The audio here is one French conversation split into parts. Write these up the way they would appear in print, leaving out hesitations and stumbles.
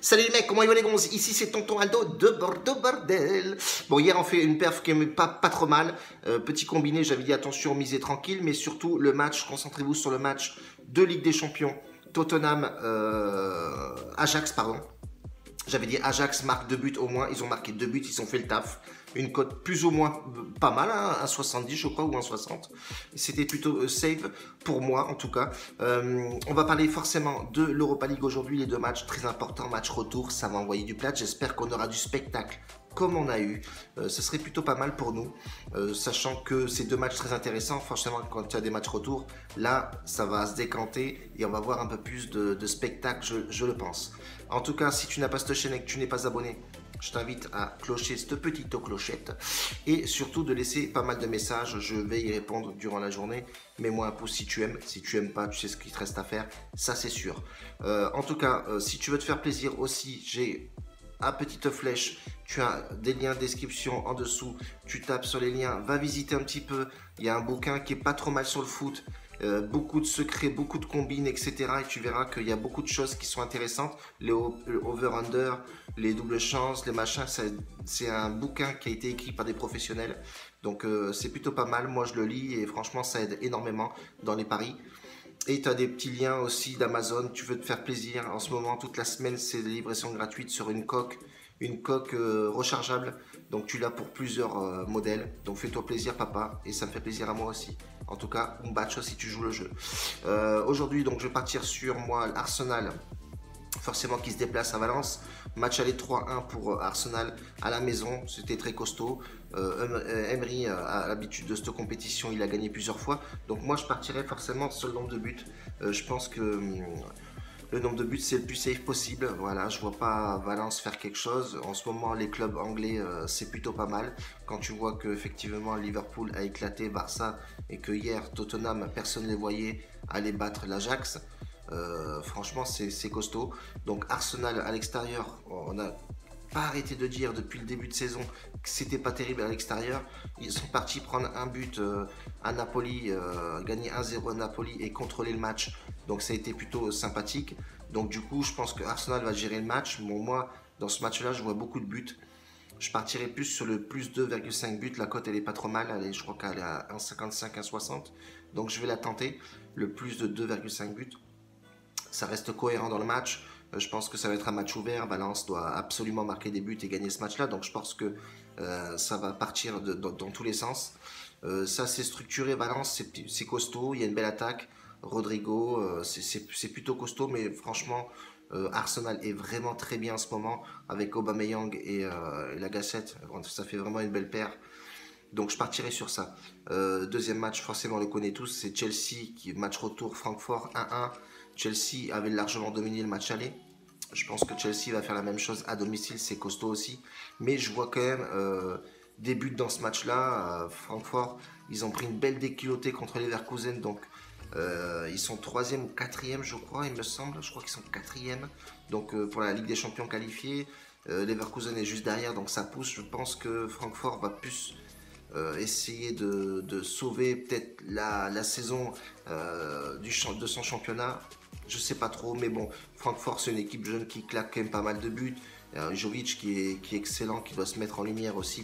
Salut les mecs, comment ils vont les gonzes? Ici c'est Tonton Aldo de Bordeaux Bordel. Bon, hier on fait une perf qui est pas trop mal. Petit combiné, j'avais dit attention, misez tranquille, mais surtout le match, concentrez-vous sur le match de Ligue des Champions. Tottenham, Ajax, pardon. J'avais dit Ajax marque 2 buts au moins, ils ont marqué 2 buts, ils ont fait le taf. Une cote plus ou moins pas mal, hein, 1,70 je crois, ou 1,60. C'était plutôt save pour moi en tout cas. On va parler forcément de l'Europa League aujourd'hui, les deux matchs très importants, match retour, ça va envoyer du plat. J'espère qu'on aura du spectacle comme on a eu. Ce serait plutôt pas mal pour nous, sachant que ces deux matchs très intéressants. Forcément, quand tu as des matchs retour, là, ça va se décanter et on va voir un peu plus de spectacle, je le pense. En tout cas, si tu n'as pas cette chaîne et que tu n'es pas abonné, je t'invite à clocher cette petite clochette et surtout de laisser pas mal de messages. Je vais y répondre durant la journée. Mets-moi un pouce si tu aimes. Si tu aimes pas, tu sais ce qu'il te reste à faire. Ça, c'est sûr. En tout cas, si tu veux te faire plaisir aussi, j'ai à petite flèche, tu as des liens de description en dessous, tu tapes sur les liens, va visiter un petit peu, il y a un bouquin qui est pas trop mal sur le foot, beaucoup de secrets, beaucoup de combines, etc. Et tu verras qu'il y a beaucoup de choses qui sont intéressantes, les over-under, les doubles chances, les machins, c'est un bouquin qui a été écrit par des professionnels, donc c'est plutôt pas mal, moi je le lis et franchement ça aide énormément dans les paris. Et tu as des petits liens aussi d'Amazon, tu veux te faire plaisir. En ce moment, toute la semaine, c'est des livraisons gratuites sur une coque rechargeable. Donc tu l'as pour plusieurs modèles. Donc fais-toi plaisir, papa. Et ça me fait plaisir à moi aussi. En tout cas, un batch si tu joues le jeu. Aujourd'hui, donc je vais partir sur moi, Arsenal. Forcément qui se déplace à Valence. Match aller 3-1 pour Arsenal à la maison, c'était très costaud. Emery a l'habitude de cette compétition, il a gagné plusieurs fois. Donc moi je partirais forcément sur le nombre de buts. Je pense que le nombre de buts c'est le plus safe possible. Voilà, je vois pas Valence faire quelque chose. En ce moment les clubs anglais c'est plutôt pas mal. Quand tu vois que effectivement Liverpool a éclaté Barça et que hier Tottenham personne ne les voyait aller battre l'Ajax. Franchement c'est costaud. Donc Arsenal à l'extérieur, on n'a pas arrêté de dire depuis le début de saison que c'était pas terrible à l'extérieur. Ils sont partis prendre un but à Napoli, gagner 1-0 à Napoli et contrôler le match. Donc ça a été plutôt sympathique. Donc du coup je pense que Arsenal va gérer le match. Bon, moi dans ce match là je vois beaucoup de buts. Je partirai plus sur le plus 2,5 buts. La cote elle est pas trop mal. Elle est, je crois qu'elle est à 1,55, 1,60. Donc je vais la tenter. Le plus de 2,5 buts. Ça reste cohérent dans le match. Je pense que ça va être un match ouvert. Valence doit absolument marquer des buts et gagner ce match-là. Donc je pense que ça va partir dans tous les sens. Ça c'est structuré. Valence c'est costaud. Il y a une belle attaque. Rodrigo, c'est plutôt costaud. Mais franchement, Arsenal est vraiment très bien en ce moment. Avec Aubameyang et Lacazette. Ça fait vraiment une belle paire. Donc je partirai sur ça. Deuxième match, forcément on le connaît tous. C'est Chelsea qui match retour Francfort 1-1. Chelsea avait largement dominé le match aller. Je pense que Chelsea va faire la même chose à domicile, c'est costaud aussi. Mais je vois quand même des buts dans ce match-là. Francfort, ils ont pris une belle déculottée contre les Leverkusen. Donc ils sont 3e ou 4e, je crois, il me semble. Je crois qu'ils sont 4e. Donc pour la Ligue des Champions qualifiée. Leverkusen est juste derrière, donc ça pousse. Je pense que Francfort va plus essayer de sauver peut-être la saison de son championnat. Je sais pas trop, mais bon, Francfort c'est une équipe jeune qui claque quand même pas mal de buts. Jovic qui est excellent, qui doit se mettre en lumière aussi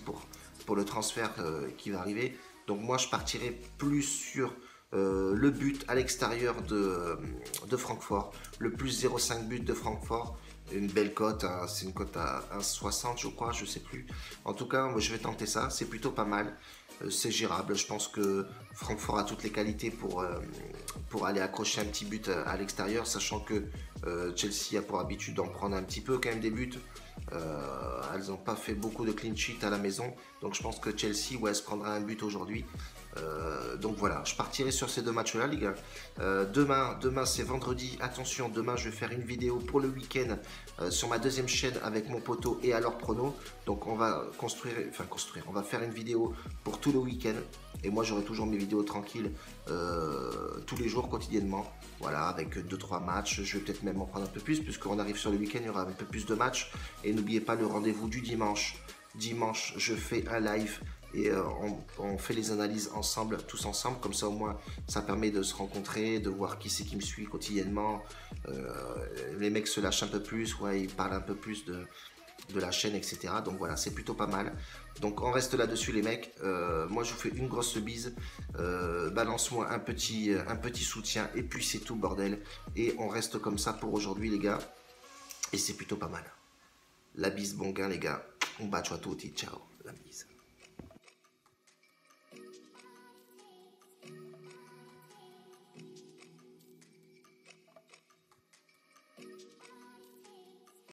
pour le transfert qui va arriver. Donc moi je partirais plus sur le but à l'extérieur de Francfort. Le plus 0,5 but de Francfort. Une belle cote, hein, c'est une cote à 1,60 je crois, je sais plus. En tout cas, moi, je vais tenter ça, c'est plutôt pas mal. C'est gérable, je pense que Francfort a toutes les qualités pour aller accrocher un petit but à l'extérieur, sachant que Chelsea a pour habitude d'en prendre un petit peu quand même des buts. Elles n'ont pas fait beaucoup de clean sheet à la maison, donc je pense que Chelsea se prendra un but aujourd'hui. Donc voilà, je partirai sur ces deux matchs-là, les gars. Demain c'est vendredi. Attention, demain je vais faire une vidéo pour le week-end sur ma deuxième chaîne avec mon poteau et alors prono. Donc on va on va faire une vidéo pour tout le week-end. Et moi j'aurai toujours mes vidéos tranquilles tous les jours quotidiennement. Voilà, avec 2-3 matchs. Je vais peut-être même en prendre un peu plus puisqu'on arrive sur le week-end, il y aura un peu plus de matchs. Et n'oubliez pas le rendez-vous du dimanche. dimanche, je fais un live et on fait les analyses ensemble, tous ensemble. Comme ça, au moins, ça permet de se rencontrer, de voir qui c'est qui me suit quotidiennement. Les mecs se lâchent un peu plus, ouais, ils parlent un peu plus de la chaîne, etc. Donc voilà, c'est plutôt pas mal. Donc on reste là-dessus les mecs. Moi je vous fais une grosse bise. Balance-moi un petit soutien et puis c'est tout bordel. Et on reste comme ça pour aujourd'hui les gars. Et c'est plutôt pas mal. La bise bon gain les gars. Un bacio a tutti, ciao. La bise.